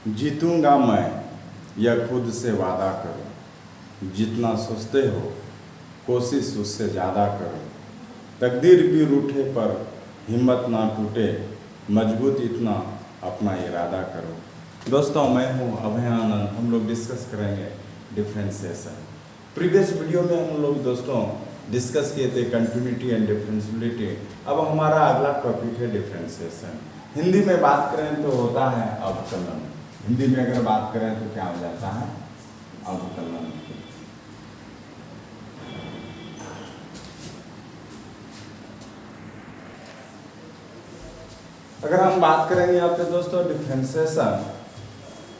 जीतूंगा मैं, यह खुद से वादा करो। जितना सोचते हो कोशिश उससे ज़्यादा करो। तकदीर भी रूठे पर हिम्मत ना टूटे, मजबूत इतना अपना इरादा करो। दोस्तों, मैं हूँ अभय आनंद। हम लोग डिस्कस करेंगे डिफ्रेंसिएशन। प्रीवियस वीडियो में हम लोग दोस्तों डिस्कस किए थे कंटिन्यूटी एंड डिफरेंशियलिटी। अब हमारा अगला टॉपिक है डिफ्रेंसिएशन। हिंदी में बात करें तो होता है अवकलन। हिंदी में अगर बात करें तो क्या हो जाता है? अवकलन। अगर हम बात करेंगे यहाँ पे दोस्तों डिफ्रेंसिएशन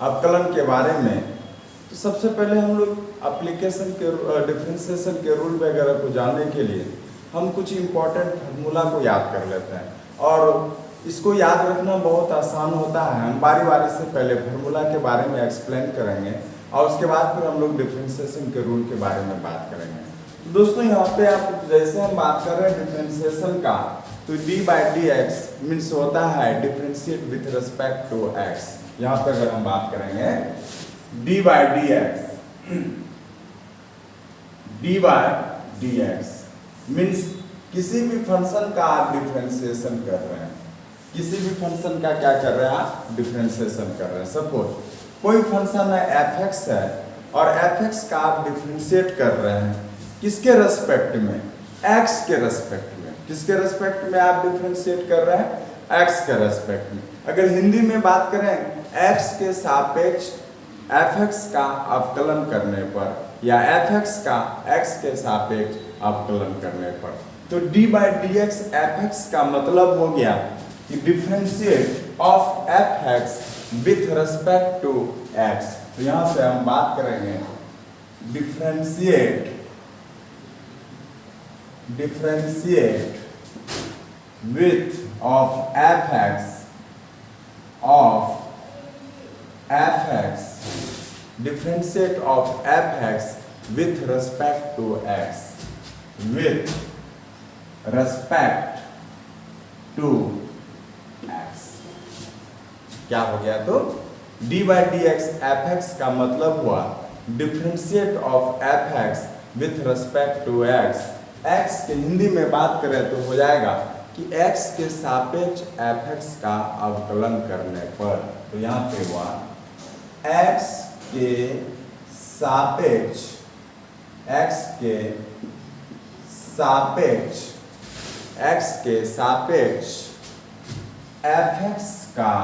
अवकलन के बारे में, तो सबसे पहले हम लोग एप्लीकेशन के डिफ्रेंसिएशन के रूल वगैरह को जानने के लिए हम कुछ इम्पोर्टेंट फार्मूला को याद कर लेते हैं, और इसको याद रखना बहुत आसान होता है। हम बारी बारी से पहले फार्मूला के बारे में एक्सप्लेन करेंगे और उसके बाद फिर हम लोग डिफ्रेंसिएशन के रूल के बारे में बात करेंगे। दोस्तों, यहाँ पे आप जैसे हम बात कर रहे हैं डिफ्रेंसिएशन का, तो d/dx मीन्स होता है differentiate with respect to x। यहाँ पे अगर हम बात करेंगे d/dx मीन्स किसी भी फंक्शन का आप डिफ्रेंसिएशन कर रहे हैं। किसी भी फंक्शन का क्या कर रहे हैं आप? डिफ्रेंसिएशन कर रहे हैं। सपोज कोई फंक्शन है f(x) है और f(x) का आप डिफ्रेंशिएट कर रहे हैं किसके रेस्पेक्ट में? x के रेस्पेक्ट में। किसके रेस्पेक्ट में आप डिफ्रेंशिएट कर रहे हैं? x के रेस्पेक्ट में। अगर हिंदी में बात करें x के सापेक्ष f(x) का अवकलन करने पर या f(x) का x के सापेक्ष अवकलन करने पर, तो d/dx f(x) का मतलब हो गया कि differentiate of f(x) with respect to x। तो यहां से हम बात करेंगे differentiate with of f(x) differentiate of f(x) with respect to x। With respect to x क्या हो गया? तो d/dx f(x) का मतलब हुआ differentiate of f(x) with respect to x। x के हिंदी में बात करें तो हो जाएगा कि x के सापेक्ष f(x) का अवकलन करने पर, तो यहाँ पे हुआ x के सापेक्ष f(x) का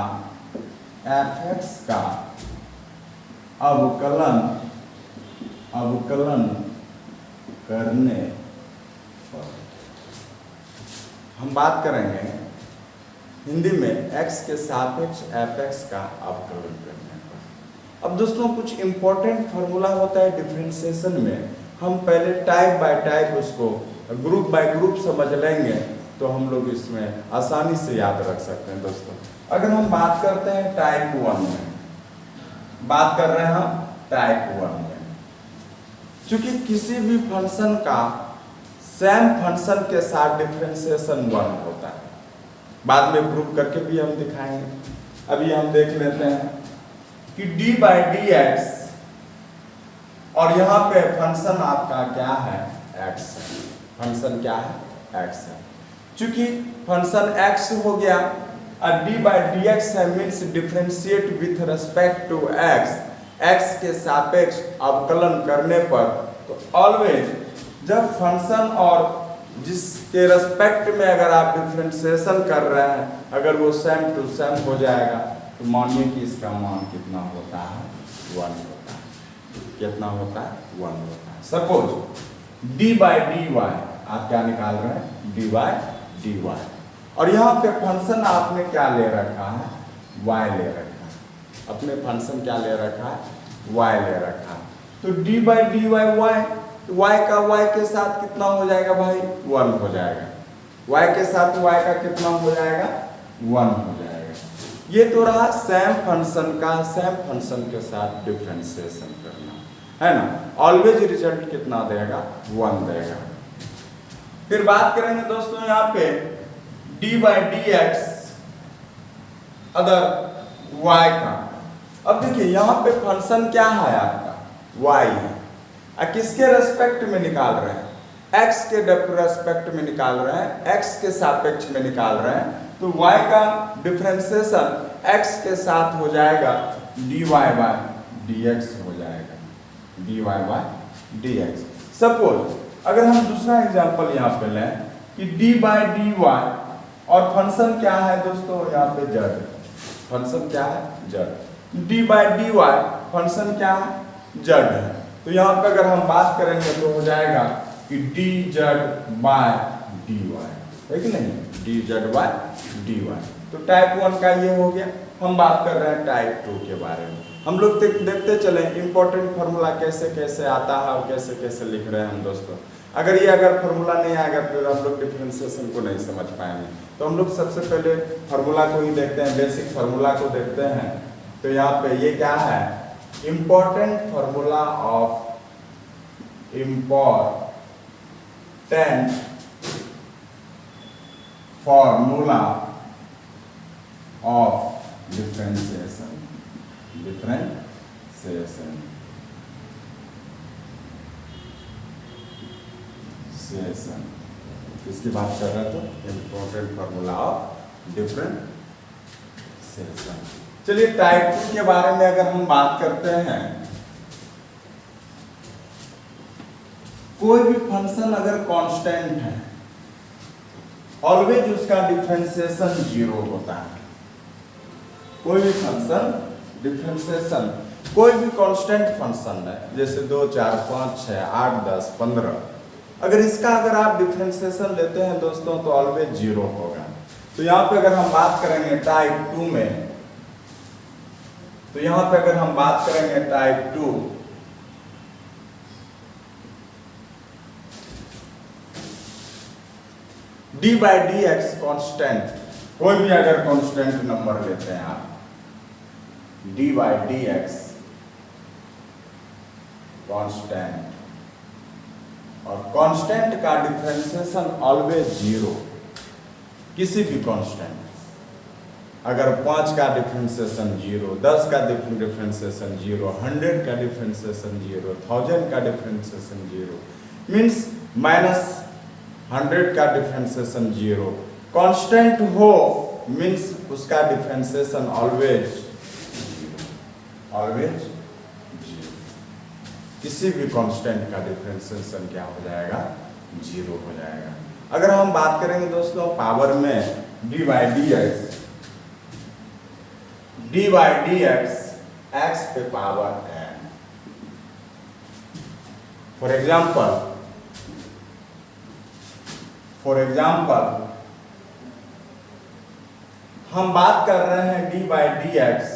अवकलन करने पर। हम बात करेंगे हिंदी में x के सापेक्ष f(x) का अवकलन करने पर। अब दोस्तों कुछ इंपॉर्टेंट फार्मूला होता है डिफरेंशिएशन में। हम पहले टाइप बाय टाइप उसको ग्रुप बाय ग्रुप समझ लेंगे तो हम लोग इसमें आसानी से याद रख सकते हैं। दोस्तों, अगर हम बात करते हैं टाइप 1 में, बात कर रहे हैं हम टाइप 1 में, क्योंकि किसी भी फंक्शन का सेम फंक्शन के साथ डिफरेंशिएशन 1 होता है। बाद में प्रूव करके भी हम दिखाएंगे। अभी हम देख लेते हैं कि d/dx और यहाँ पे फंक्शन आपका क्या है? x है। फंक्शन क्या है? x है। चूंकि फंक्शन x हो गया और d/dx है means differentiate with respect to x के सापेक्ष अवकलन करने पर, तो ऑलवेज जब फंक्शन और जिसके रेस्पेक्ट में अगर आप डिफरेंशिएशन कर रहे हैं, अगर वो सेम टू सेम हो जाएगा, तो मानिए कि इसका मान कितना होता है? 1 होता है। कितना होता है? 1 होता है। सपोज d/dy आप क्या निकाल रहे हैं? dy। और यहाँ पे फंक्शन आपने क्या ले रखा है? y ले रखा है। अपने फंक्शन क्या ले रखा है? y ले रखा है। तो d/dy y का y के साथ कितना हो जाएगा भाई? 1 हो जाएगा। y के साथ y का कितना हो जाएगा? 1 हो जाएगा। ये तो रहा सेम फंक्शन के साथ डिफरेंशिएशन करना, है ना। ऑलवेज रिजल्ट कितना देगा? 1 देगा। फिर बात करेंगे दोस्तों यहाँ पे d/dx अदर y का। अब देखिए यहाँ पे फंक्शन क्या है आपका, y है। किसके रेस्पेक्ट में निकाल रहे हैं, x के रेस्पेक्ट में निकाल रहे हैं, x के सापेक्ष में निकाल रहे हैं, तो y का डिफरेंशिएशन x के साथ हो जाएगा dy बाय dx हो जाएगा, dy बाय dx। सपोज अगर हम दूसरा एग्जांपल यहाँ पे लें कि d बाय dy और फंक्शन क्या है दोस्तों, यहाँ पे z, फंक्शन क्या है z, d by dy function क्या है z है। तो यहाँ पे अगर हम बात करेंगे तो हो जाएगा कि dz बाय dy, है कि नहीं, dz बाय dy। तो टाइप 1 का ये हो गया। हम बात कर रहे हैं टाइप 2 के बारे में। हम लोग देखते चले इंपॉर्टेंट फार्मूला कैसे कैसे आता है और कैसे कैसे लिख रहे हैं हम दोस्तों। अगर फार्मूला नहीं आएगा फिर हम लोग डिफरेंशिएशन को नहीं समझ पाएंगे। तो हम लोग सबसे पहले फार्मूला को ही देखते हैं, बेसिक फार्मूला को देखते हैं। तो यहाँ पे ये क्या है, इंपॉर्टेंट फार्मूला ऑफ डिफरेंशिएशन, किसकी बात कर रहे हैं, तो इंपॉर्टेंट फार्मूला ऑफ डिफरेंशिएशन। चलिए टाइप 2 के बारे में अगर हम बात करते हैं, कोई भी फंक्शन अगर कांस्टेंट है ऑलवेज उसका डिफरेंशिएशन 0 होता है। कोई भी फंक्शन डिफरेंशिएशन, कोई भी कांस्टेंट फंक्शन है जैसे 2 4 5 6 8 10 15, अगर इसका अगर आप डिफरेंशिएशन लेते हैं दोस्तों तो ऑलवेज 0 होगा। तो यहाँ पे अगर हम बात करेंगे टाइप 2 में, तो यहाँ पे अगर हम बात करेंगे type 2, D by D x constant, कोई भी अगर कॉन्स्टेंट नंबर लेते हैं आप, D by D x constant, और कांस्टेंट का डिफरेंशिएशन ऑलवेज 0। किसी भी कांस्टेंट, अगर 5 का डिफरेंशिएशन 0, 10 का डिफरेंशिएशन 0, 100 का डिफरेंशिएशन 0, 1000 का डिफरेंशिएशन 0, मीन्स -100 का डिफरेंशिएशन 0। कांस्टेंट हो मीन्स उसका डिफरेंशिएशन ऑलवेज 0। किसी भी कांस्टेंट का डिफरेंशिएशन क्या हो जाएगा, 0 हो जाएगा। अगर हम बात करेंगे दोस्तों पावर में, D by D x x पे पावर n। फॉर एग्जाम्पल हम बात कर रहे हैं D by D x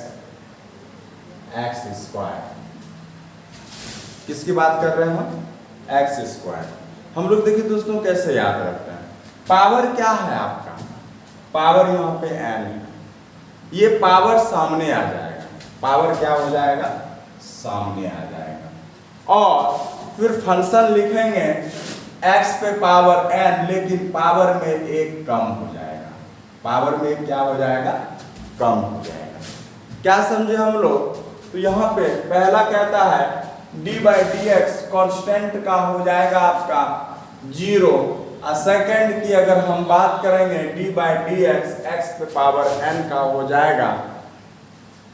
x square. किसकी बात कर रहे हैं हम, एक्स स्क्वायर। हम लोग देखिए दोस्तों कैसे याद रखते हैं, पावर क्या है आपका, पावर यहाँ पे n है, ये पावर सामने आ जाएगा, पावर क्या हो जाएगा, सामने आ जाएगा। और फिर फंक्शन लिखेंगे x पे पावर n, लेकिन पावर में 1 कम हो जाएगा, पावर में क्या हो जाएगा, कम हो जाएगा। क्या समझे हम लोग, तो यहाँ पे पहला कहता है D by D x constant का हो जाएगा आपका 0, और सेकेंड की अगर हम बात करेंगे D by D x x पे पावर n का हो जाएगा,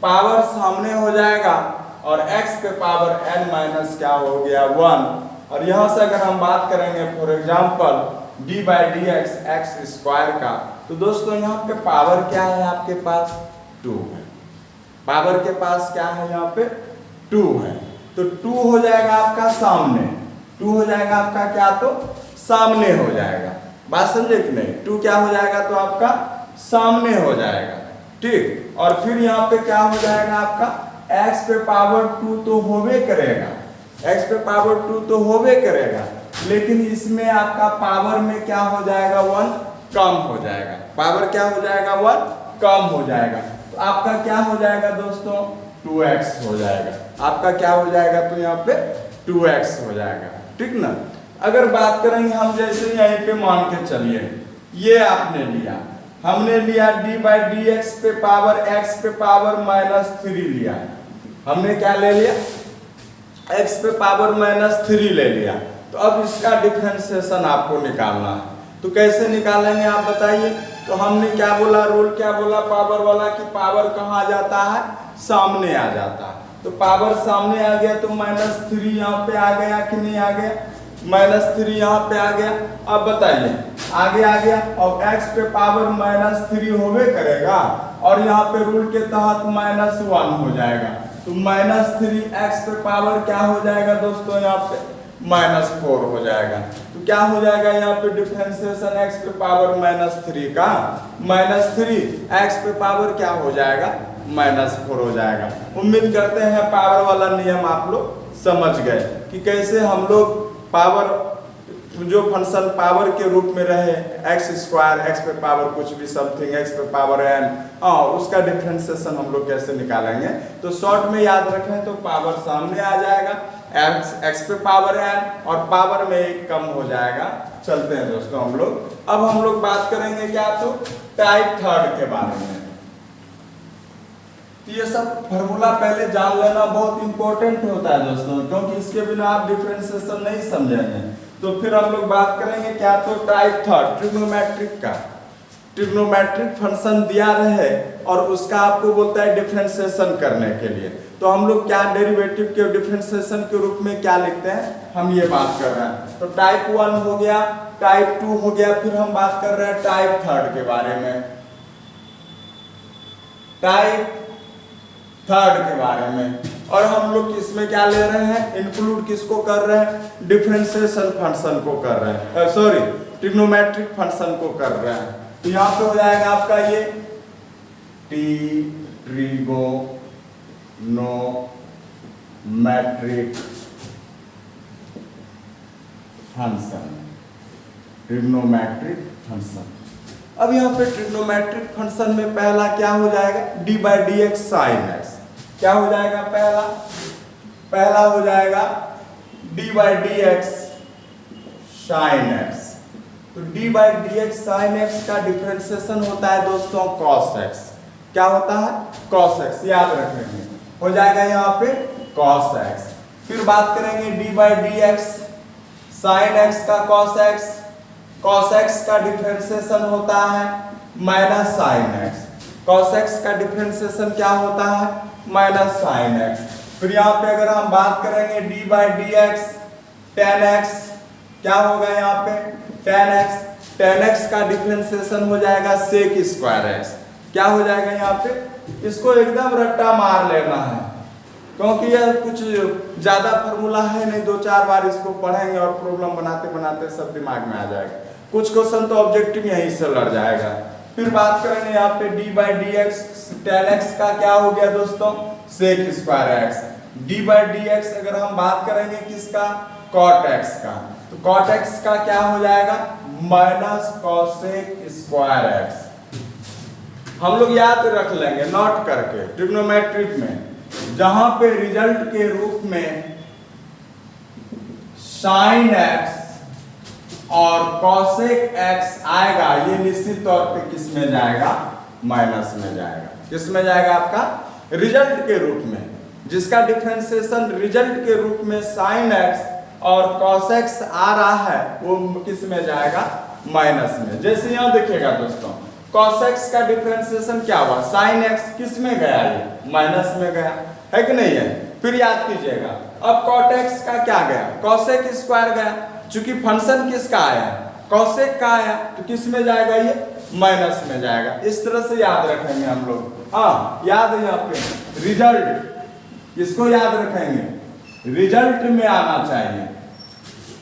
पावर सामने हो जाएगा और x पे पावर n माइनस क्या हो गया 1। और यहाँ से अगर हम बात करेंगे for example D by D x x square का, तो दोस्तों यहाँ पे पावर क्या है आपके पास, 2 है, पावर के पास क्या है यहाँ पे 2 है। तो 2 हो जाएगा आपका सामने, 2 हो जाएगा आपका क्या, तो सामने हो जाएगा। बात समझे कि नहीं, 2 क्या हो जाएगा, तो आपका सामने हो जाएगा, ठीक। और फिर यहाँ पे क्या हो जाएगा आपका, x पे पावर 2 तो होवे करेगा, x पे पावर 2 तो होवे करेगा, लेकिन इसमें आपका पावर में क्या हो जाएगा, 1 कम हो जाएगा, पावर क्या हो जाएगा, 1 कम हो जाएगा। तो आपका क्या हो जाएगा दोस्तों, 2x हो जाएगा, आपका क्या हो जाएगा, तो यहाँ पे 2x हो जाएगा, ठीक ना। अगर बात करेंगे हम, जैसे यहीं पे मान के चलिए, ये आपने लिया, हमने लिया डी बाई डी एक्स पे पावर x पे पावर -3 लिया, हमने क्या ले लिया, x पे पावर -3 ले लिया। तो अब इसका डिफरेंशिएशन आपको निकालना है। तो कैसे निकालेंगे आप बताइए। तो हमने क्या बोला, रूल क्या बोला पावर वाला, कि पावर कहाँ आ जाता है, सामने आ जाता है। तो पावर सामने आ गया तो -3 यहाँ पे आ गया कि नहीं आ गया, -3 यहाँ पे आ गया। अब बताइए आगे आ गया, और x पे पावर -3 होवे करेगा और यहाँ पे रूल के तहत -1 हो जाएगा। तो -3 x पे पावर क्या हो जाएगा दोस्तों, यहाँ पे -4 हो जाएगा। तो क्या हो जाएगा यहाँ पे डिफरेंशिएशन x पे पावर -3 का, -3 x पे पावर क्या हो जाएगा, -4 हो जाएगा। उम्मीद करते हैं पावर वाला नियम आप लोग समझ गए कि कैसे हम लोग पावर, जो फंक्शन पावर के रूप में रहे x², x पे पावर कुछ भी समथिंग, x पे पावर n, उसका डिफरेंशिएशन हम लोग कैसे निकालेंगे। तो शॉर्ट में याद रखें तो पावर सामने आ जाएगा, x पे पावर n और पावर में 1 कम हो जाएगा। चलते हैं दोस्तों हम लोग, अब हम लोग बात करेंगे क्या, तो टाइप थर्ड के बारे में। ये सब फॉर्मूला पहले जान लेना बहुत इंपॉर्टेंट होता है दोस्तों, क्योंकि इसके बिना आप डिफरेंशिएशन नहीं समझेंगे। तो फिर हम लोग बात करेंगे क्या, तो टाइप थर्ड ट्रिग्नोमेट्रिक का। ट्रिग्नोमेट्रिक फंक्शन दिया रहे और उसका आपको बोलता है डिफरेंशिएशन करने के लिए। तो हम लोग क्या डेरिवेटिव के डिफरेंशिएशन के रूप में क्या लिखते हैं, हम ये बात कर रहे हैं। तो टाइप 1 हो गया, टाइप 2 हो गया, फिर हम बात कर रहे हैं टाइप थर्ड के बारे में, टाइप थर्ड के बारे में। और हम लोग इसमें क्या ले रहे हैं, इंक्लूड किसको कर रहे हैं, डिफरेंशिएशन फंक्शन को कर रहे हैं, सॉरी ट्रिग्नोमेट्रिक फंक्शन को कर रहे हैं। तो यहाँ पे हो जाएगा आपका ये ट्रिग्नोमेट्रिक फंक्शन, ट्रिग्नोमेट्रिक फंक्शन। अब यहाँ पे ट्रिग्नोमेट्रिक फंक्शन में पहला क्या हो जाएगा, d/dx sin x। क्या हो जाएगा, पहला हो जाएगा d/dx sin x। तो d/dx sin x का डिफरेंशिएशन होता है दोस्तों cos x। क्या होता है, cos x, याद रखेंगे, हो जाएगा यहाँ पे cos x। फिर बात करेंगे d/dx sin x का cos x। cos x का डिफरेंशिएशन होता है -sin x। cos x का डिफरेंशिएशन क्या होता है, -sin x। फिर यहाँ पे अगर हम बात करेंगे d/dx tan x, क्या होगा यहाँ पे tan x। tan x का डिफरेंशिएशन हो जाएगा sec² x। क्या हो जाएगा यहाँ पे, इसको एकदम रट्टा मार लेना है, क्योंकि यह कुछ ज्यादा फॉर्मूला है नहीं, 2-4 बार इसको पढ़ेंगे और प्रॉब्लम बनाते बनाते सब दिमाग में आ जाएगा। कुछ क्वेश्चन तो ऑब्जेक्टिव यहीं से लड़ जाएगा। फिर बात करेंगे यहाँ पे d/dx tan x का क्या हो गया दोस्तों, sec² x। d/dx अगर हम बात करेंगे किसका, cot x का, तो cot x का क्या हो जाएगा, -cosec² x। हम लोग याद रख लेंगे नोट करके, ट्रिग्नोमेट्रिक में जहां पे रिजल्ट के रूप में sin x और cosec x आएगा, ये निश्चित तौर पे किस में जाएगा, माइनस में जाएगा। किस में जाएगा, आपका रिजल्ट के रूप में, जिसका डिफरेंशिएशन रिजल्ट के रूप में sin x और cos x आ रहा है, वो किस में जाएगा, माइनस में। जैसे यहां देखिएगा दोस्तों, cos x का डिफरेंशिएशन क्या हुआ, sin x किस में गया, ये माइनस में गया है कि नहीं है। फिर याद कीजिएगा, अब cot x का क्या गया, cosec² गया। चूंकि फंक्शन किसका आया, cosec का आया, तो किस में जाएगा, ये माइनस में जाएगा। इस तरह से याद रखेंगे हम लोग। हाँ याद है, यहाँ पे रिजल्ट इसको याद रखेंगे, रिजल्ट में आना चाहिए।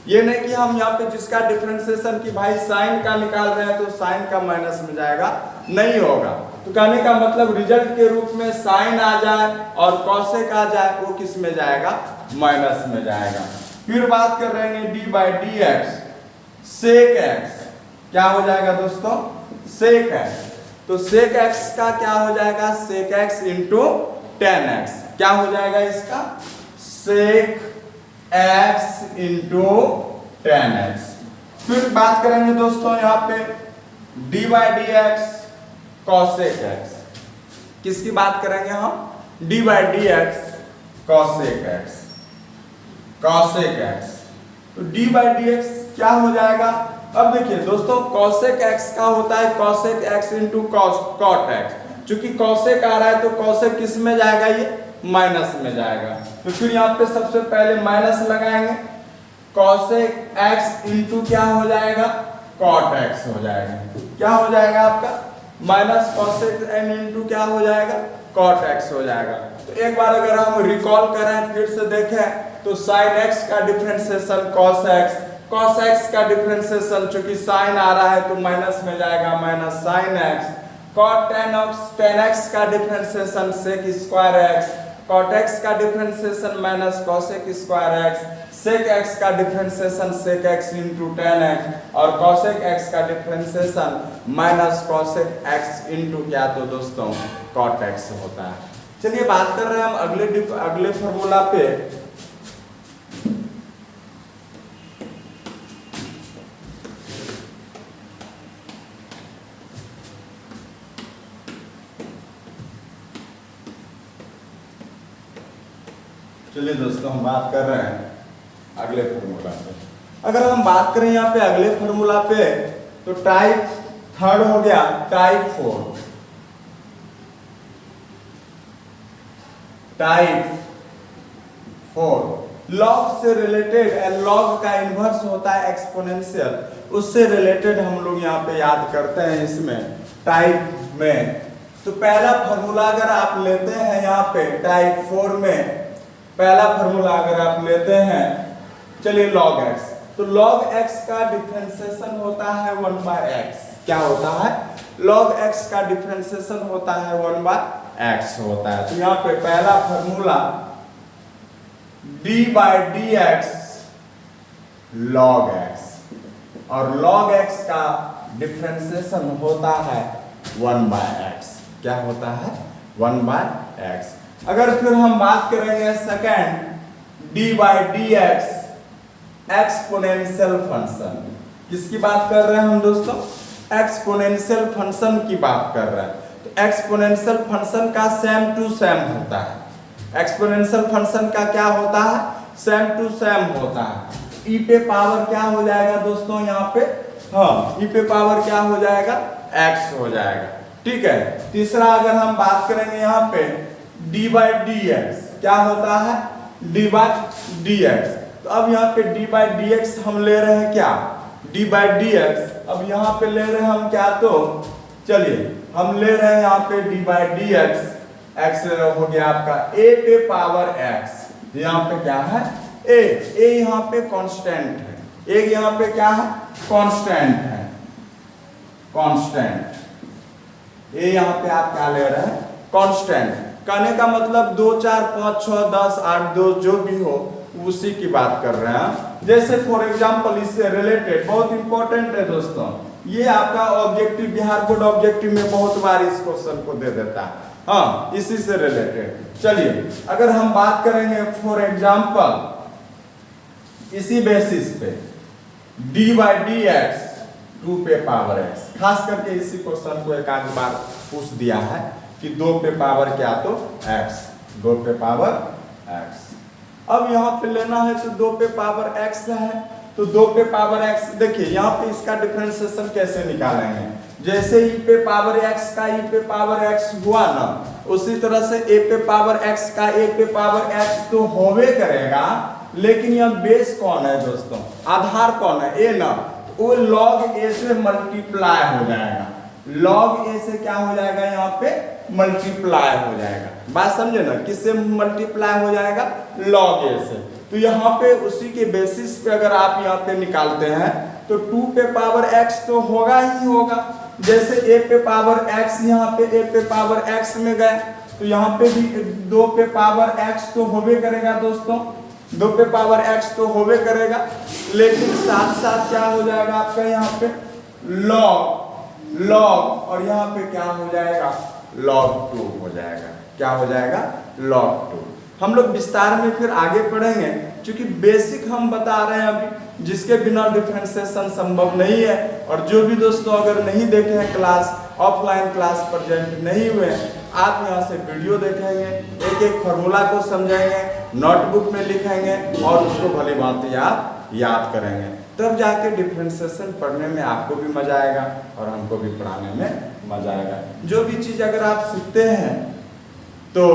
ये नहीं कि हम यहाँ पे जिसका डिफरेंशिएशन की भाई साइन का निकाल रहे हैं तो साइन का माइनस में जाएगा, नहीं होगा। तो कहने का मतलब रिजल्ट के रूप में साइन आ जाए और कॉसेक आ जाए, वो किस में जाएगा, माइनस में जाएगा। फिर बात कर रहे हैं d/dx sec x, क्या हो जाएगा दोस्तों, sec x। तो sec x का क्या हो जाएगा, sec x into tan x। क्या हो जाएगा इसका, sec x into tan x। फिर बात करेंगे दोस्तों यहाँ पे d/dx cosec x। किसकी बात करेंगे हम, d/dx cosec x, cosec x. तो डी बाई डी एक्स क्या हो जाएगा? अब देखिए दोस्तों, कॉसेक एक्स का होता है cosec x into cot x. चूंकि कॉसेक आ रहा है तो कॉसेक किस में जाएगा? ये माइनस में जाएगा। तो फिर यहाँ पे सबसे पहले माइनस लगाएंगे, कॉसेक एक्स इंटू क्या हो जाएगा? कॉट एक्स हो जाएगा। क्या हो जाएगा आपका? माइनस कॉसेक एन इंटू क्या हो जाएगा? कॉट एक्स हो जाएगा। तो एक बार अगर हम रिकॉल करें, फिर से देखें, तो साइन एक्स का differentiation cos x, cos x का डिफरेंशिएशन चूंकि साइन आ रहा है तो माइनस में जाएगा, minus sine x. Cot tan x का differentiation sec square x, cot x का differentiation minus cosec square x, sec x का differentiation sec x into tan x, और कॉसेक एक्स का differentiation minus cosec x into क्या? तो दोस्तों cot x होता है। चलिए बात कर रहे हैं हम अगले फॉर्मूला पे। चलिए दोस्तों, हम बात कर रहे हैं अगले फॉर्मूला पे। अगर हम बात करें यहाँ पे अगले फॉर्मूला पे, तो टाइप थर्ड हो गया, type four, type four log से रिलेटेड, एंड लॉग का इन्वर्स होता है एक्सपोनेंशियल, उससे रिलेटेड हम लोग यहाँ पे याद करते हैं इसमें टाइप में। तो पहला फॉर्मूला अगर आप लेते हैं यहाँ पे टाइप फोर में, पहला फॉर्मूला अगर आप लेते हैं, चलिए लॉग एक्स, तो लॉग एक्स का डिफरेंशिएशन होता है 1 बाय एक्स। क्या होता है? लॉग एक्स का डिफरेंशिएशन होता है 1 बाय एक्स होता है। तो यहाँ पे पहला formula D by D x log x, और लॉग एक्स का डिफरेंशिएशन होता है 1 बाय एक्स। क्या होता है? 1 बाय एक्स। अगर फिर हम बात करेंगे second, D by D x exponential function. किसकी बात कर रहे हैं हम दोस्तों? एक्सपोनेंशियल फंक्शन की बात कर रहे हैं। तो एक्सपोनेंशियल फंक्शन का सेम टू सेम होता है। एक्सपोनेंशियल फंक्शन का क्या होता है? सेम टू सेम होता है। ई पे पावर क्या हो जाएगा दोस्तों यहाँ पे? हाँ, ई पे पावर क्या हो जाएगा? एक्स हो जाएगा। ठीक है। तीसरा अगर हम बात करेंगे यहाँ पे डी बाई डी एक्स, क्या होता है? D by D x. तो अब यहाँ पे डी बाई डी एक्स हम ले रहे हैं क्या? D by D x. अब यहाँ पे ले रहे हैं हम क्या? तो चलिए हम ले रहे हैं यहाँ पे D by D x, x हो गया आपका ए पे पावर एक्स। यहाँ पे क्या है? ए यहाँ पे कांस्टेंट है, ए यहाँ पे क्या है? कांस्टेंट है, कांस्टेंट। ए यहाँ पे आप क्या ले रहे हैं? कांस्टेंट। कहने का मतलब 2 4 5 6 10 8 2 जो भी हो उसी की बात कर रहे हैं। जैसे फॉर एग्जांपल इससे रिलेटेड बहुत इंपॉर्टेंट है दोस्तों, ये आपका ऑब्जेक्टिव, बिहार बोर्ड ऑब्जेक्टिव में बहुत बार इस क्वेश्चन को दे देता है। हाँ, इसी से रिलेटेड। चलिए अगर हम बात करेंगे फॉर एग्जांपल इसी बेसिस पे डी बाई डी एक्स 2 पे पावर एक्स, खास करके इसी क्वेश्चन को एक आध बार पूछ दिया है कि 2 पे पावर क्या? तो एक्स, 2 पे पावर एक्स। अब यहाँ पे लेना है तो 2 पे पावर एक्स है, तो 2 पे पावर एक्स, देखिए यहाँ पे इसका डिफरेंशिएशन कैसे निकालेंगे? जैसे ई पे पावर एक्स का ई पे पावर एक्स हुआ ना, उसी तरह से ए पे पावर एक्स का ए पे पावर एक्स तो होवे करेगा, लेकिन यह बेस कौन है दोस्तों? आधार कौन है? ए ना, वो लॉग ए से मल्टीप्लाई हो जाएगा। लॉग ए से क्या हो जाएगा? यहाँ पे मल्टीप्लाई हो जाएगा। बात समझे ना? किससे मल्टीप्लाई हो जाएगा? लॉग ए से। तो यहाँ पे उसी के बेसिस पे अगर आप यहाँ पे निकालते हैं तो 2 पे पावर एक्स तो होगा ही होगा। जैसे ए पे पावर एक्स, यहाँ पे ए पे पावर एक्स में गए तो यहाँ पे भी 2 पे पावर एक्स तो होवे करेगा दोस्तों, 2 पे पावर एक्स तो होवे करेगा, लेकिन साथ साथ क्या हो जाएगा आपका यहाँ पे? लॉग, और यहाँ पे क्या हो जाएगा? log 2 हो जाएगा। क्या हो जाएगा? log 2। हम लोग विस्तार में फिर आगे पढ़ेंगे, क्योंकि बेसिक हम बता रहे हैं अभी, जिसके बिना डिफरेंशिएशन संभव नहीं है। और जो भी दोस्तों अगर नहीं देखे हैं क्लास, ऑफलाइन क्लास प्रेजेंट नहीं हुए, आप यहाँ से वीडियो देखेंगे, एक एक फॉर्मूला को समझेंगे, नोटबुक में लिखेंगे और उसको भली भांति आप याद करेंगे, तब जाके डिफरेंशिएशन पढ़ने में आपको भी मजा आएगा और हमको भी पढ़ाने में मजा आएगा। जो भी चीज़ अगर आप सीखते हैं तो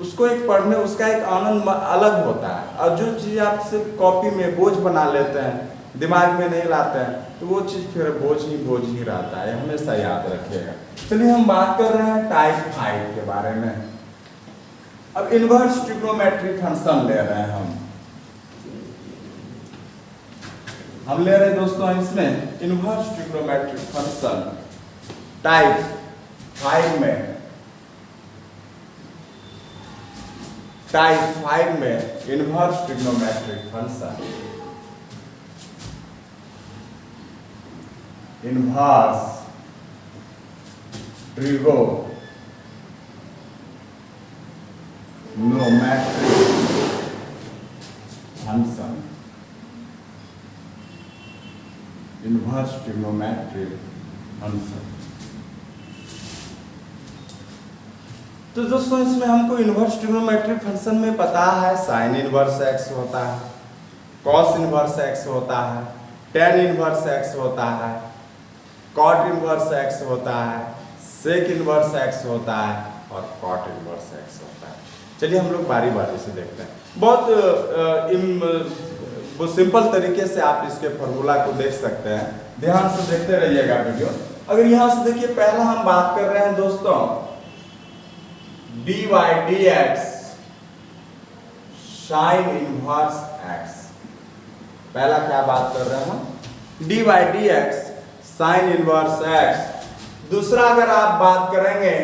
उसको एक पढ़ने उसका एक आनंद अलग होता है, और जो चीज़ आप सिर्फ कॉपी में बोझ बना लेते हैं, दिमाग में नहीं लाते हैं, तो वो चीज़ फिर बोझ ही रहता है, हमेशा याद रखिएगा। चलिए हम बात कर रहे हैं टाइप 5 के बारे में। अब इनवर्स ट्रिग्नोमेट्री फंक्शन ले रहे हैं हम ले रहे हैं दोस्तों इसमें इनवर्स ट्रिग्नोमेट्रिक फंक्शन टाइप 5 में। टाइप 5 में inverse trigonometric function, inverse trigonometric function, inverse trigonometric function. तो दोस्तों इसमें हमको इनवर्स ट्रिग्नोमेट्रिक फंक्शन में पता है साइन इनवर्स एक्स होता है, कॉस इनवर्स एक्स होता है, टेन इनवर्स एक्स होता है, कॉट इनवर्स एक्स होता है, सेक इनवर्स एक्स होता है और कॉट इनवर्स एक्स होता है। चलिए हम लोग बारी बारी से देखते हैं। बहुत सिंपल तरीके से आप इसके फॉर्मूला को देख सकते हैं, ध्यान से देखते रहिएगा वीडियो। अगर यहाँ से देखिए, पहला हम बात कर रहे हैं दोस्तों dy dx sine inverse x। पहला क्या बात कर रहे हैं हम, dy dx sine inverse x। दूसरा अगर आप बात करेंगे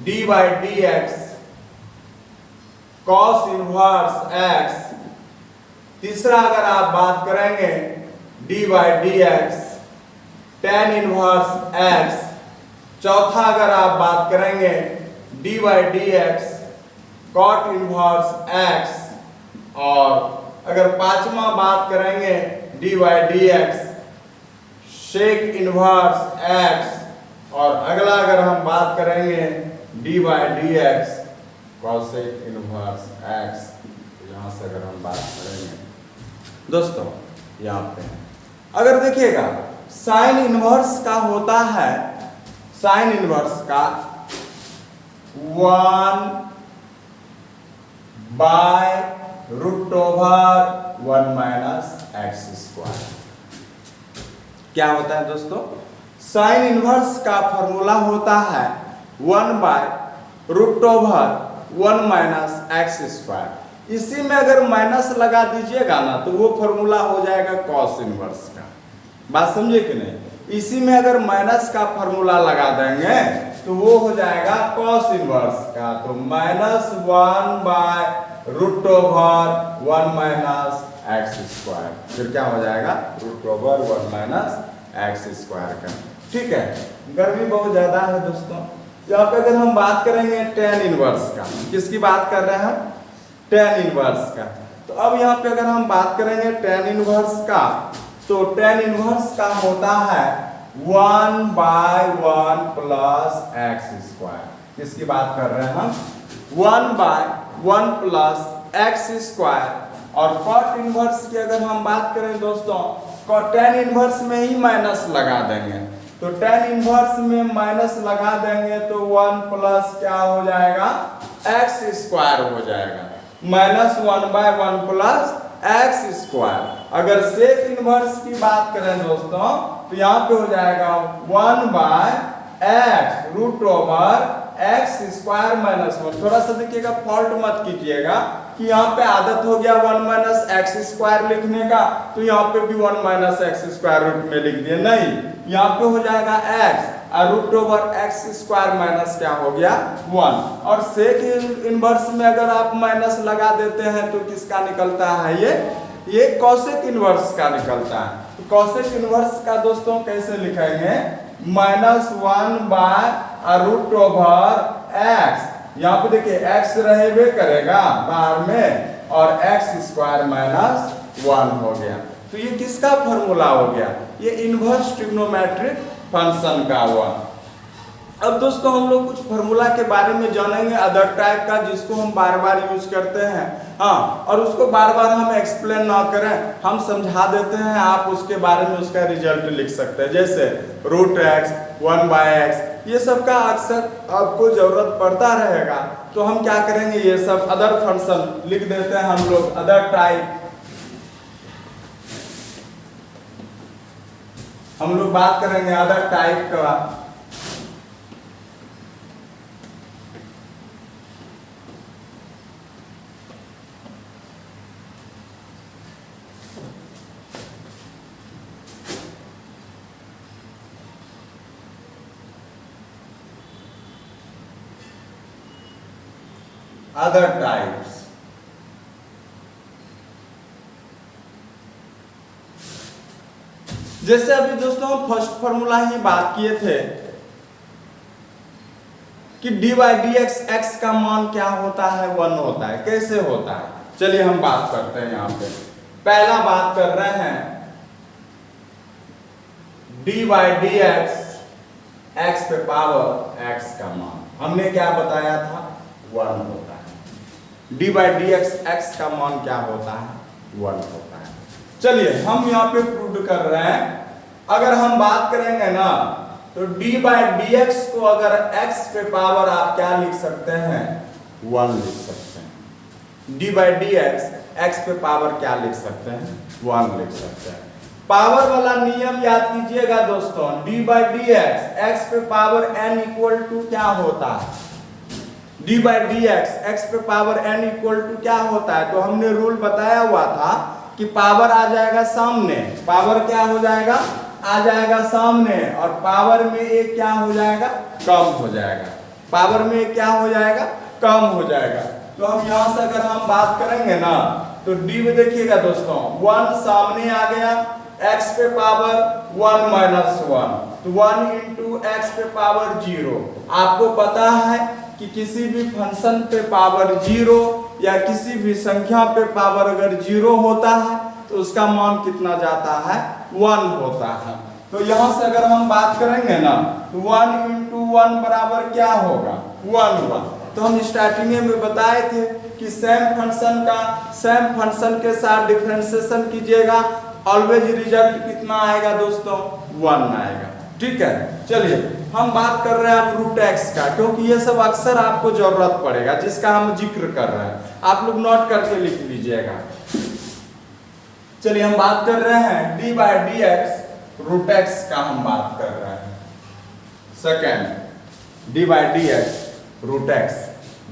dy dx cos inverse x। तीसरा अगर आप बात करेंगे dy dx tan inverse x। चौथा अगर आप बात करेंगे dy dx cot inverse x। और अगर पांचवा बात करेंगे dy dx sec inverse x। और अगला अगर हम बात करेंगे dy dx cosec inverse x। यहां से अगर हम बात करेंगे दोस्तों, यहाँ पे अगर देखिएगा साइन इनवर्स का होता है, साइन इनवर्स का 1/√1 माइनस एक्स स्क्वायर। क्या होता है दोस्तों, साइन इनवर्स का फॉर्मूला होता है 1/√1 माइनस एक्स स्क्वायर। इसी में अगर माइनस लगा दीजिएगा ना तो वो फॉर्मूला हो जाएगा कॉस इनवर्स का। बात समझे कि नहीं? इसी में अगर माइनस का फॉर्मूला लगा देंगे तो वो हो जाएगा कॉस इनवर्स का, तो -1/√1 माइनस एक्स स्क्वायर। फिर क्या हो जाएगा, √1 माइनस एक्स स्क्वायर का। ठीक है, गर्मी बहुत ज्यादा है दोस्तों। यहाँ पे अगर हम बात करेंगे टेन इनवर्स का, किसकी बात कर रहे हैं, टेन इनवर्स का। तो अब यहाँ पे अगर हम बात करेंगे टेन इनवर्स का, तो टेन इनवर्स का होता है 1/1 प्लस एक्स स्क्वायर। किसकी बात कर रहे हैं हम, 1/1 प्लस एक्स स्क्वायर। और कॉट इनवर्स की अगर हम बात करें दोस्तों, टेन इनवर्स में ही माइनस लगा देंगे, तो टेन इनवर्स में माइनस लगा देंगे तो 1 प्लस क्या हो जाएगा, एक्स स्क्वायर हो जाएगा, -1/1 प्लस एक्स स्क्वायर। अगर सेक इनवर्स की बात करें दोस्तों, तो यहाँ पे हो जाएगा 1/x√x स्क्वायर -1। थोड़ा सा देखिएगा, फॉल्ट मत कीजिएगा कि यहाँ पे आदत हो गया 1 - x स्क्वायर लिखने का, तो यहाँ पे भी 1 - x स्क्वायर रूट में लिख दिए। नहीं, यहाँ पे हो जाएगा x और √x स्क्वायर माइनस क्या हो गया 1। और सेक इनवर्स में अगर आप माइनस लगा देते हैं तो किसका निकलता है, ये कॉसेक इनवर्स का निकलता है। तो कॉसेक इनवर्स का दोस्तों कैसे लिखेंगे, -1/√x। यहाँ पे देखिए x रहेबे करेगा बाहर में और x स्क्वायर -1 हो गया। तो ये किसका फॉर्मूला हो गया, ये इनवर्स ट्रिग्नोमेट्रिक फंक्शन का हुआ। अब दोस्तों हम लोग कुछ फार्मूला के बारे में जानेंगे अदर टाइप का, जिसको हम बार बार यूज करते हैं। हाँ, और उसको बार बार हम एक्सप्लेन ना करें, हम समझा देते हैं, आप उसके बारे में उसका रिजल्ट लिख सकते हैं। जैसे रूट एक्स, 1/x, ये सब का अक्सर आपको जरूरत पड़ता रहेगा, तो हम क्या करेंगे, ये सब अदर फंक्शन लिख देते हैं हम लोग, अदर टाइप। हम लोग बात करेंगे अदर टाइप का। अदर टाइप्स, जैसे अभी दोस्तों हम फर्स्ट फॉर्मूला ही बात किए थे कि dy/dx x का मान क्या होता है, 1 होता है। कैसे होता है, चलिए हम बात करते हैं। यहां पे पहला बात कर रहे हैं dy/dx x पे पावर x का मान हमने क्या बताया था, 1 होता है। dy/dx x का मान क्या होता है, 1 होता है। चलिए हम यहाँ पे प्रूव कर रहे हैं। अगर हम बात करेंगे ना, तो dy/dx को अगर x पे पावर आप क्या लिख सकते हैं, 1 लिख सकते हैं। dy/dx x पे पावर क्या लिख सकते हैं, 1 लिख सकते हैं। पावर वाला नियम याद कीजिएगा दोस्तों, dy/dx x पे पावर n इक्वल टू क्या होता है, dy/dx x पे पावर n इक्वल टू क्या होता है, तो हमने रूल बताया हुआ था कि पावर आ जाएगा सामने, पावर क्या हो जाएगा, आ जाएगा सामने, और पावर में एक क्या हो जाएगा, कम हो जाएगा। पावर में एक क्या हो जाएगा, कम हो जाएगा। तो हम यहां से अगर हम बात करेंगे ना, तो डी में देखिएगा दोस्तों, 1 सामने आ गया, x पे पावर 1 माइनस 1, तो 1 इंटू एक्स पे पावर 0। आपको पता है कि किसी भी फंक्शन पे पावर 0 या किसी भी संख्या पे पावर अगर 0 होता है तो उसका मान कितना जाता है, 1 होता है। तो यहां से अगर हम बात करेंगे ना, तो 1 इंटू 1 बराबर क्या होगा, 1 हुआ। तो हम स्टार्टिंग में बताए थे कि सेम फंक्शन के साथ डिफरेंशिएशन कीजिएगा, ऑलवेज रिजल्ट कितना आएगा दोस्तों, 1 आएगा। ठीक है, चलिए हम बात कर रहे हैं अब रूट एक्स का, क्योंकि ये सब अक्सर आपको जरूरत पड़ेगा, जिसका हम जिक्र कर रहे हैं, आप लोग नोट करके लिख लीजिएगा। चलिए हम बात कर रहे हैं dy/dx रूट एक्स का हम बात कर रहे हैं। Second dy/dx root x,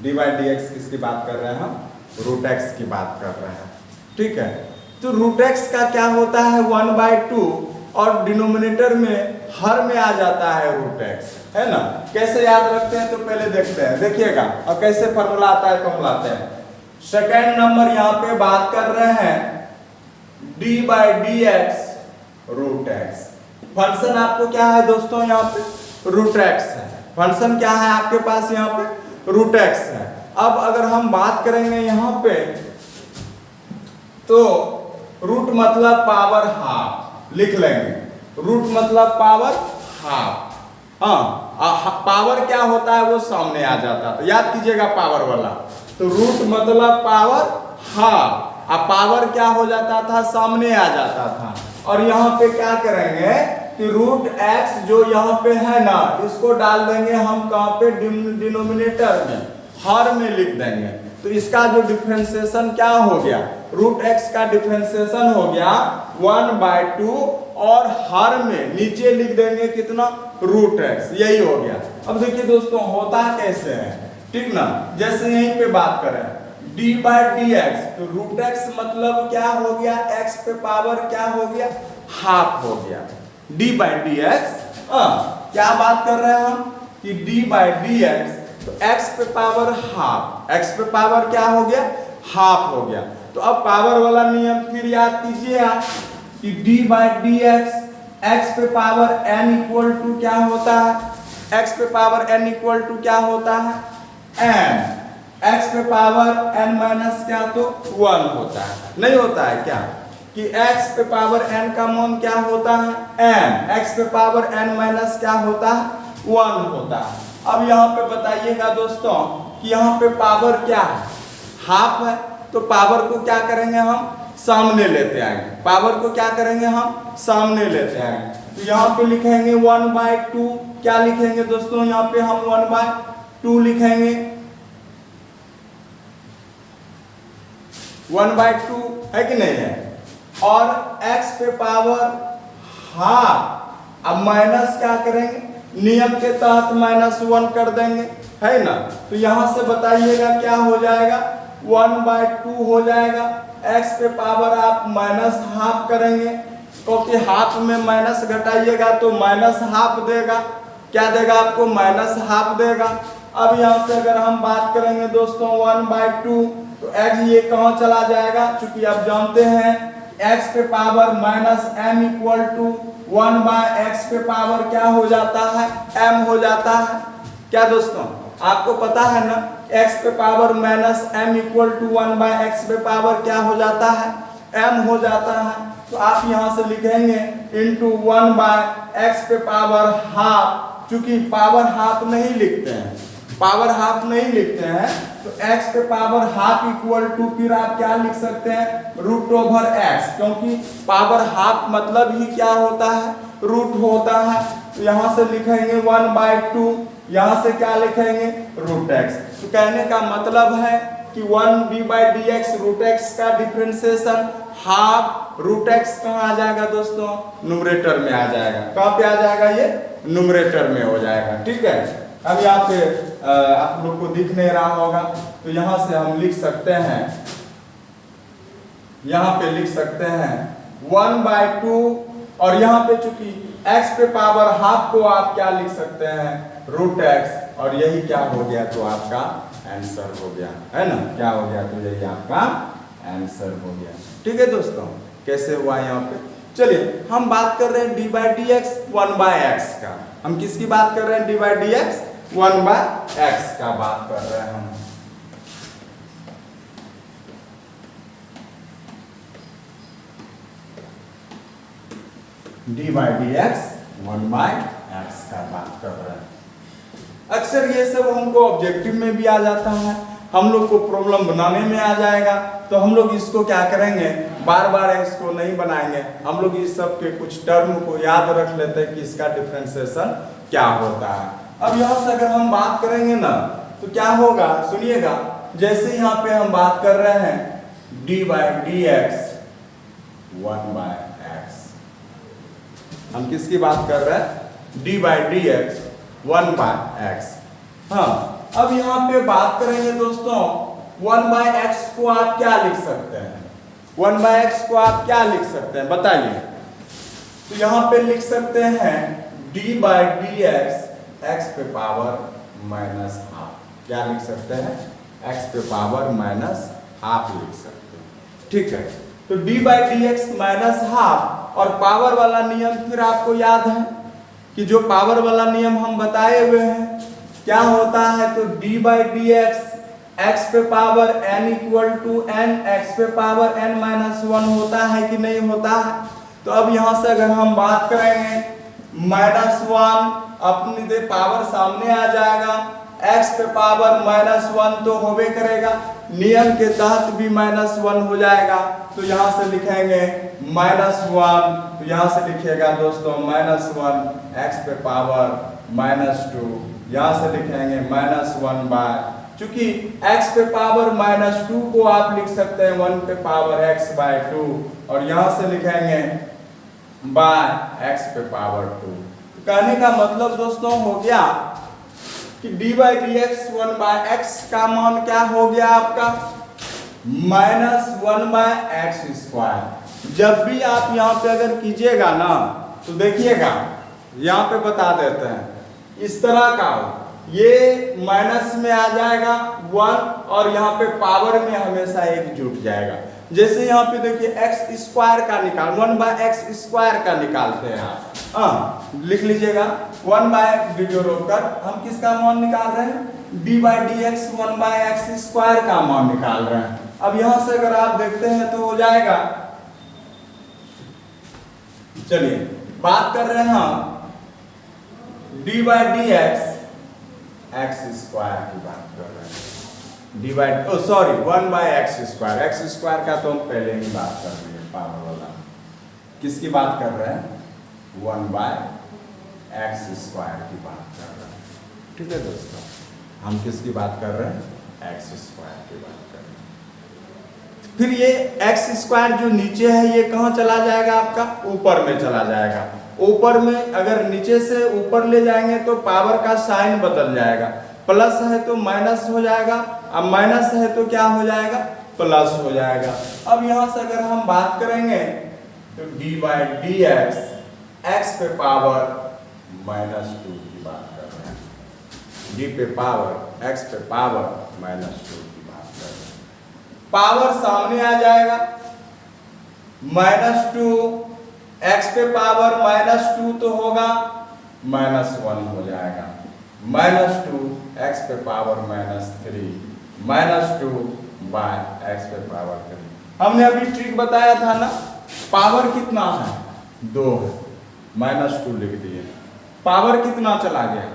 dy/dx किसकी बात कर रहे हैं हम, रूट एक्स की बात कर रहे हैं। ठीक है, तो रूट एक्स का क्या होता है, 1/2, और डिनोमिनेटर में हर में आ जाता है रूट एक्स, है ना। कैसे याद रखते हैं, तो पहले देखते हैं, देखिएगा और कैसे फॉर्मूला आता है तो हम लाते हैं। सेकेंड नंबर यहाँ पे बात कर रहे हैं dy/dx रूट एक्स। फंक्शन आपको क्या है दोस्तों, यहाँ पे रूट एक्स है। फंक्शन क्या है आपके पास, यहाँ पे रूट एक्स है। अब अगर हम बात करेंगे यहाँ पे, तो रूट मतलब पावर हाफ लिख लेंगे, रूट मतलब पावर हाफ। हाँ, पावर क्या होता है वो सामने आ जाता है, तो याद कीजिएगा पावर वाला। तो रूट मतलब पावर हाफ, अब पावर क्या हो जाता था, सामने आ जाता था। और यहाँ पे क्या करेंगे कि रूट एक्स जो यहाँ पे है ना, इसको डाल देंगे हम कहाँ पे, डिनोमिनेटर में, हर में लिख देंगे। तो इसका जो डिफरेंशिएशन क्या हो गया, रूट एक्स का डिफरेंशिएशन हो गया 1/2, और हर में नीचे लिख देंगे कितना, रूट एक्स, यही हो गया। अब देखिए दोस्तों होता कैसे है, ठीक ना। जैसे यहीं पे बात करें dy/dx, तो रूट एक्स मतलब क्या हो गया, x पे पावर क्या हो गया, हाफ हो गया। dy/dx क्या बात कर रहे हैं हम कि dy/dx, तो x पे पावर हाफ, x पे पावर क्या हो गया, हाफ हो गया। तो अब पावर वाला नियम फिर याद कीजिए आप कि dy/dx x पे पावर n इक्वल टू क्या होता है, x पे पावर n इक्वल टू क्या होता है, n, x पे पावर n माइनस क्या, तो 1 होता है। नहीं होता है क्या कि x पे पावर n का मान क्या होता है, n, x पे पावर n माइनस क्या होता है, 1 होता है। अब यहाँ पे बताइएगा दोस्तों कि यहाँ पे पावर क्या है, हाफ है, तो पावर को क्या करेंगे हम सामने लेते आएंगे, पावर को क्या करेंगे हम सामने लेते आएंगे। तो यहाँ पे लिखेंगे 1/2, क्या लिखेंगे दोस्तों यहाँ पे हम 1/2 लिखेंगे, 1/2 है कि नहीं है। और x पे पावर हाफ, अब माइनस क्या करेंगे, नियम के तहत -1 कर देंगे, है ना। तो यहां से बताइएगा क्या हो जाएगा, 1/2 हो जाएगा। x पे पावर आप -हाफ करेंगे, क्योंकि हाफ में माइनस घटाइएगा तो -हाफ देगा, क्या देगा आपको -हाफ देगा। अब यहाँ से अगर हम बात करेंगे दोस्तों 1/2, तो x ये कहाँ चला जाएगा, चूंकि आप जानते हैं x पे power -m equal to 1/x पे पावर क्या हो जाता है, m हो जाता है। क्या दोस्तों आपको पता है ना, x पे power -m equal to 1/x पे पावर क्या हो जाता है, m हो जाता है। तो आप यहाँ से लिखेंगे इंटू 1/x पे पावर हाफ, चूंकि पावर हाफ नहीं लिखते हैं, पावर हाफ नहीं लिखते हैं, तो x पे पावर हाफ इक्वल टू फिर आप क्या लिख सकते हैं, √x, क्योंकि पावर हाफ मतलब ही क्या होता है, रूट होता है। तो यहाँ से लिखेंगे 1/2, यहाँ से क्या लिखेंगे √x। तो कहने का मतलब है कि 1d/dx √x का डिफरेंशिएशन हाफ √x कहाँ आ जाएगा दोस्तों, न्यूमरेटर में आ जाएगा। कहाँ पे आ जाएगा, ये न्यूमरेटर में हो जाएगा, ठीक है। अब यहाँ पे आप लोग को दिख नहीं रहा होगा, तो यहाँ से हम लिख सकते हैं, यहाँ पे लिख सकते हैं 1/2, और यहाँ पे चूंकि x पे पावर हाफ को आप क्या लिख सकते हैं, √x, और यही क्या हो गया, तो आपका आंसर हो गया, है ना, क्या हो गया, तो यही आपका आंसर हो गया। ठीक है दोस्तों, कैसे हुआ यहाँ पे। चलिए हम बात कर रहे हैं d/dx 1/x का, हम किसकी बात कर रहे हैं, d/dx 1/x का बात कर रहे हैं हम। d/dx 1/x का बात कर रहे हैं। अक्सर ये सब हमको ऑब्जेक्टिव में भी आ जाता है, हम लोग को प्रॉब्लम बनाने में आ जाएगा, तो हम लोग इसको क्या करेंगे, बार बार इसको नहीं बनाएंगे, हम लोग इस सब के कुछ टर्म को याद रख लेते हैं कि इसका डिफरेंशिएशन क्या होता है। अब यहाँ से अगर हम बात करेंगे ना, तो क्या होगा, सुनिएगा, जैसे यहाँ पे हम बात कर रहे हैं d/dx 1/x, हम किसकी बात कर रहे हैं, d/dx 1/x। हाँ, अब यहाँ पे बात करेंगे दोस्तों 1/x को आप क्या लिख सकते हैं, 1/x को आप क्या लिख सकते हैं बताइए। तो यहाँ पे लिख सकते हैं d/dx x पे पावर -हाफ, क्या लिख सकते हैं, x पे पावर -हाफ लिख सकते हैं, ठीक है। तो d/dx -हाफ, और पावर वाला नियम फिर आपको याद है कि जो पावर वाला नियम हम बताए हुए हैं क्या होता है, तो d/dx x पे power n equal to n, x पे पावर n-1 होता है कि नहीं होता है। तो अब यहाँ से अगर हम बात करेंगे -1, अपनी दे पावर सामने आ जाएगा, x पे पावर -1 तो होबे करेगा, नियम के तहत भी -1 हो जाएगा। तो यहाँ से लिखेंगे -1, तो यहाँ से लिखिएगा दोस्तों -1, x पे पावर -2, यहाँ से लिखेंगे -1/, चूंकि x पे पावर -2 को आप लिख सकते हैं 1 पे पावर x/2, और यहाँ से लिखेंगे x पे पावर 2। कहने का मतलब दोस्तों हो गया कि d/dx 1/x का मान क्या हो गया आपका, -1/x²। जब भी आप यहाँ पे अगर कीजिएगा ना, तो देखिएगा यहाँ पे बता देते हैं, इस तरह का ये माइनस में आ जाएगा 1, और यहाँ पे पावर में हमेशा 1 जुट जाएगा। जैसे यहाँ पे देखिए x² का निकाल, 1/x² का निकालते हैं आप, लिख लीजिएगा 1 वीडियो रोककर हम किसका मान निकाल रहे हैं, d/dx 1/x² का मान निकाल रहे हैं। अब यहाँ से अगर आप देखते हैं तो हो जाएगा, चलिए बात कर रहे हैं हम D by D x square की बात कर रहे हैं। D by sorry 1 by x square का तो हम पहले ही बात कर रहे हैं, पावर वाला। किसकी बात कर रहे हैं? 1 बाई एक्स स्क्वायर की बात कर रहे हैं। ठीक है दोस्तों, हम किसकी बात कर रहे हैं? एक्स स्क्वायर की बात कर रहे हैं। फिर ये एक्स स्क्वायर जो नीचे है ये कहाँ चला जाएगा? आपका ऊपर में चला जाएगा। ऊपर में अगर नीचे से ऊपर ले जाएंगे तो पावर का साइन बदल जाएगा। प्लस है तो माइनस हो जाएगा, अब माइनस है तो क्या हो जाएगा? प्लस हो जाएगा। अब यहाँ से अगर हम बात करेंगे तो डी बाई डी एक्स पे पावर -2 की बात कर रहे हैं। डी पे पावर एक्स पे पावर -2 की बात कर रहे हैं। पावर सामने आ जाएगा, -2 एक्स पे पावर -2 तो होगा -1 हो जाएगा। -2 एक्स पे पावर -3 -2 बाय एक्स पे पावर 3। हमने अभी ट्रिक बताया था ना, पावर कितना है? 2 है, -2 लिख दिए। पावर कितना चला गया?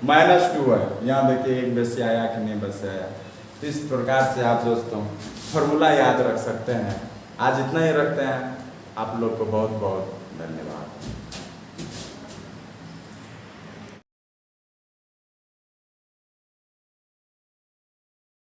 -2 है। यहाँ देखिए एक बेस से आया कि नहीं बेस से आया। इस प्रकार से आप दोस्तों फॉर्मूला याद रख सकते हैं। आज इतना ही रखते हैं। आप लोग को बहुत बहुत धन्यवाद।